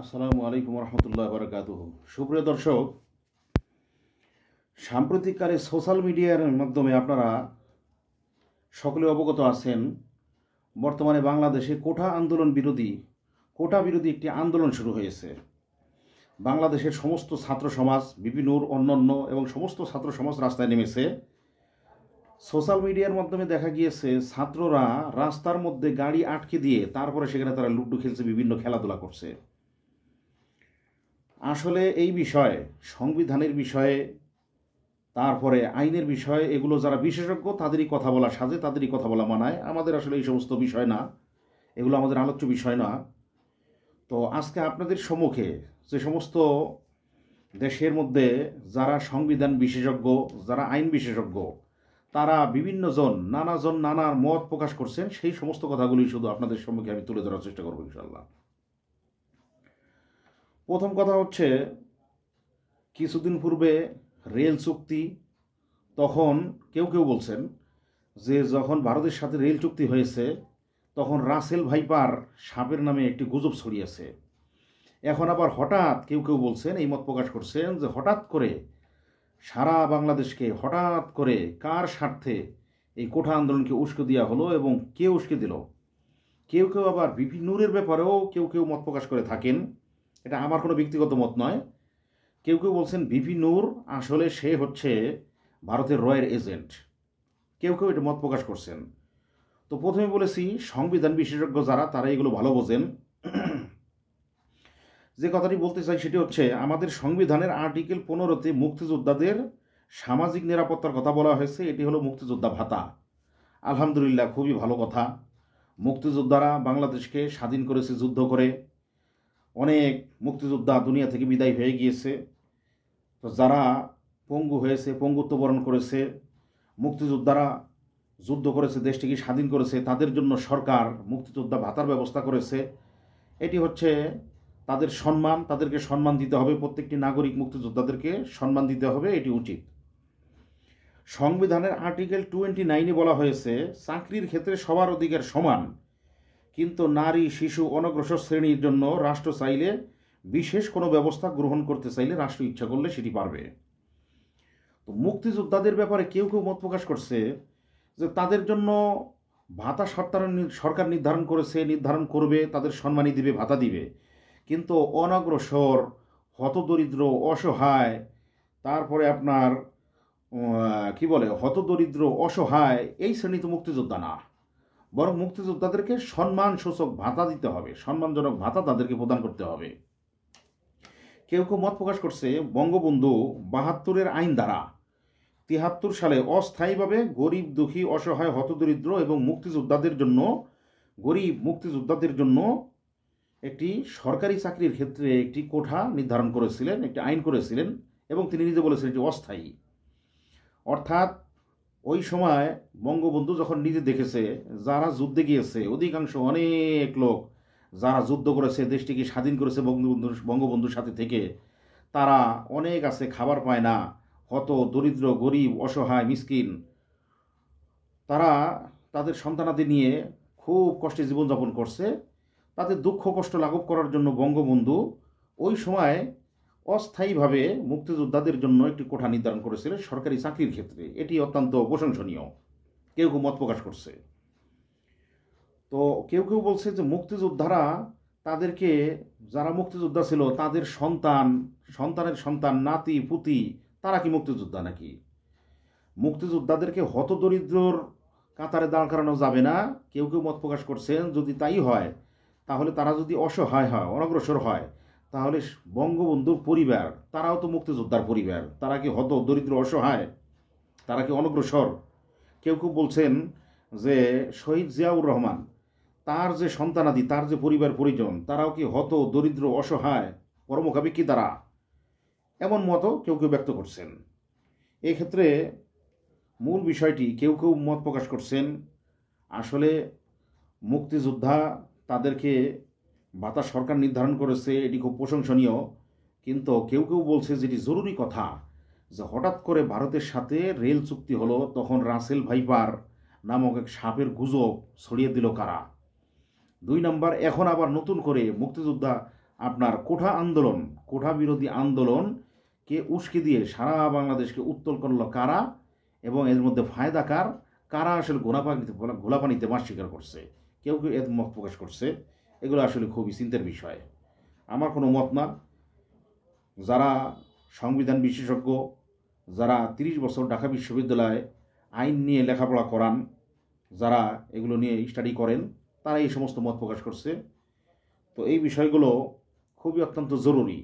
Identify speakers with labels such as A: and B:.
A: আসসালামু আলাইকুম রহমতুল্লাহ বারাকাতুহ। সুপ্রিয় দর্শক, সাম্প্রতিককালে সোশ্যাল মিডিয়ার মাধ্যমে আপনারা সকলে অবগত আছেন, বর্তমানে বাংলাদেশে কোটা বিরোধী একটি আন্দোলন শুরু হয়েছে। বাংলাদেশের সমস্ত ছাত্র সমাজ, বিভিন্ন অন্যান্য এবং সমস্ত ছাত্র সমাজ রাস্তায় নেমেছে। সোশ্যাল মিডিয়ার মাধ্যমে দেখা গিয়েছে ছাত্ররা রাস্তার মধ্যে গাড়ি আটকে দিয়ে তারপরে সেখানে তারা লুডো খেলছে, বিভিন্ন খেলাধুলা করছে। আসলে এই বিষয়ে, সংবিধানের বিষয়ে, তারপরে আইনের বিষয়ে, এগুলো যারা বিশেষজ্ঞ তাদেরই কথা বলা সাজে, তাদেরই কথা বলা মানায়। আমাদের আসলে এই সমস্ত বিষয় না, এগুলো আমাদের আলোচ্য বিষয় না। তো আজকে আপনাদের সম্মুখে যে সমস্ত দেশের মধ্যে যারা সংবিধান বিশেষজ্ঞ, যারা আইন বিশেষজ্ঞ, তারা নানা মত প্রকাশ করছেন, সেই সমস্ত কথাগুলি শুধু আপনাদের সম্মুখে আমি তুলে ধরার চেষ্টা করবো ইনশাল্লাহ। প্রথম কথা হচ্ছে, কিছুদিন পূর্বে রেল চুক্তি, তখন কেউ বলছেন যে যখন ভারতের সাথে রেল চুক্তি হয়েছে তখন রাসেল ভাইপার সাপের নামে একটি গুজব ছড়িয়েছে। এখন আবার হঠাৎ কেউ বলছেন, এই মত প্রকাশ করছেন যে হঠাৎ করে সারা বাংলাদেশকে হঠাৎ করে কার স্বার্থে এই কোঠা আন্দোলনকে উস্কে দেওয়া হলো এবং কে উস্কে দিল। কেউ আবার বিপি নূরের ব্যাপারেও কেউ মত প্রকাশ করে থাকেন। এটা আমার কোনো ব্যক্তিগত মত নয়। কেউ বলছেন বিপি নূর আসলে সে হচ্ছে ভারতের রয়ের এজেন্ট। কেউ এটা মত প্রকাশ করছেন। তো প্রথমে বলেছি, সংবিধান বিশেষজ্ঞ যারা, তারা এগুলো ভালো বোঝেন। যে কথাটি বলতে চাই সেটি হচ্ছে, আমাদের সংবিধানের আর্টিকেল 15-তে মুক্তিযোদ্ধাদের সামাজিক নিরাপত্তার কথা বলা হয়েছে। এটি হলো মুক্তিযোদ্ধা ভাতা। আলহামদুলিল্লাহ, খুবই ভালো কথা। মুক্তিযোদ্ধারা বাংলাদেশকে স্বাধীন করেছে যুদ্ধ করে। অনেক মুক্তিযোদ্ধা দুনিয়া থেকে বিদায় হয়ে গিয়েছে। তো যারা পঙ্গু হয়েছে, পঙ্গুত্ব বরণ করেছে, মুক্তিযোদ্ধারা যুদ্ধ করেছে, দেশটিকে স্বাধীন করেছে, তাদের জন্য সরকার মুক্তিযোদ্ধা ভাতার ব্যবস্থা করেছে। এটি হচ্ছে তাদের সম্মান, তাদেরকে সম্মান দিতে হবে। প্রত্যেকটি নাগরিক মুক্তিযোদ্ধাদেরকে সম্মান দিতে হবে, এটি উচিত। সংবিধানের আর্টিকেল 29-এ বলা হয়েছে, চাকরির ক্ষেত্রে সবার অধিকার সমান, কিন্তু নারী, শিশু, অনগ্রসর শ্রেণীর জন্য রাষ্ট্র চাইলে বিশেষ কোনো ব্যবস্থা গ্রহণ করতে চাইলে রাষ্ট্র ইচ্ছা করলে সেটি পারবে। তো মুক্তিযোদ্ধাদের ব্যাপারে কেউ মত প্রকাশ করছে যে তাদের জন্য ভাতা সরকার নির্ধারণ করবে, তাদের সম্মানী দিবে, ভাতা দিবে, কিন্তু অনগ্রসর, হতদরিদ্র, অসহায়, তারপরে আপনার হতদরিদ্র, অসহায় এই শ্রেণী তো মুক্তিযোদ্ধা না, বরং মুক্তিযোদ্ধাদেরকে সম্মানসূচক ভাতা দিতে হবে, সম্মানজনক ভাতা তাদেরকে প্রদান করতে হবে। কেউ মত প্রকাশ করছে, বঙ্গবন্ধু 72-এর আইন দ্বারা 73 সালে অস্থায়ীভাবে গরিব, দুঃখী, অসহায়, হতদরিদ্র এবং গরিব মুক্তিযোদ্ধাদের জন্য একটি সরকারি চাকরির ক্ষেত্রে একটি কোঠা নির্ধারণ করেছিলেন, একটি আইন করেছিলেন, এবং তিনি নিজে বলেছিলেন এটি অস্থায়ী। অর্থাৎ ওই সময় বঙ্গবন্ধু যখন নিজে দেখেছে যারা যুদ্ধে গিয়েছে, অধিকাংশ অনেক লোক যারা যুদ্ধ করেছে, দেশটিকে স্বাধীন করেছে বঙ্গবন্ধুর সাথে থেকে, তারা অনেক আছে, খাবার পায় না, দরিদ্র, গরিব, অসহায়, মিসকিন, তারা তাদের সন্তানাদি নিয়ে খুব কষ্টে জীবনযাপন করছে। তাদের দুঃখ কষ্ট লাঘব করার জন্য বঙ্গবন্ধু ওই সময় অস্থায়ীভাবে মুক্তিযোদ্ধাদের জন্য একটি কোঠা নির্ধারণ করেছিলেন সরকারি চাকরির ক্ষেত্রে। এটি অত্যন্ত প্রশংসনীয়। কেউ মত প্রকাশ করছে। তো কেউ বলছে যে মুক্তিযোদ্ধারা তাদেরকে, যারা মুক্তিযোদ্ধা ছিল তাদের সন্তানের সন্তান, নাতি পুতি, তারা কি মুক্তিযোদ্ধা নাকি? মুক্তিযোদ্ধাদেরকে হতদরিদ্রর কাতারে দাঁড় করানো যাবে না। কেউ মত প্রকাশ করছেন, যদি তাই হয় তাহলে তারা যদি অসহায় হয়, অনগ্রসর হয়, তাহলে বঙ্গবন্ধুর পরিবার, তারাও তো মুক্তিযোদ্ধার পরিবার, তারা কি দরিদ্র, অসহায়, তারা কি অনগ্রসর? কেউ বলছেন যে শহীদ জিয়াউর রহমান, তার যে সন্তানাদি, তার যে পরিবার পরিজন, তারাও কি দরিদ্র, অসহায়, পরমুখাপেক্ষী তারা? এমন মতও কেউ ব্যক্ত করছেন। এক্ষেত্রে মূল বিষয়টি, কেউ মত প্রকাশ করছেন আসলে মুক্তিযোদ্ধা, তাদেরকে ভাতা সরকার নির্ধারণ করেছে, এটি খুব প্রশংসনীয়। কিন্তু কেউ বলছে যেটি জরুরি কথা, যে হঠাৎ করে ভারতের সাথে রেল চুক্তি হলো, তখন রাসেল ভাইপার নামক এক সাপের গুজব ছড়িয়ে দিল কারা? 2 নম্বর, এখন আবার নতুন করে মুক্তিযোদ্ধা আপনার কোঠা বিরোধী আন্দোলনকে উস্কে দিয়ে সারা বাংলাদেশকে উত্তল করল কারা, এবং এর মধ্যে ফায়দা কারা আসলে ঘোলাপানিতে মাছ শিকার করছে, কেউ কেউ এর মত প্রকাশ করছে। এগুলো আসলে খুবই চিন্তার বিষয়। আমার কোনো মত না। যারা সংবিধান বিশেষজ্ঞ, যারা 30 বছর ঢাকা বিশ্ববিদ্যালয়ে আইন নিয়ে লেখাপড়া করান, যারা এগুলো নিয়ে স্টাডি করেন, তারা এই সমস্ত মত প্রকাশ করছে। তো এই বিষয়গুলো খুবই অত্যন্ত জরুরি।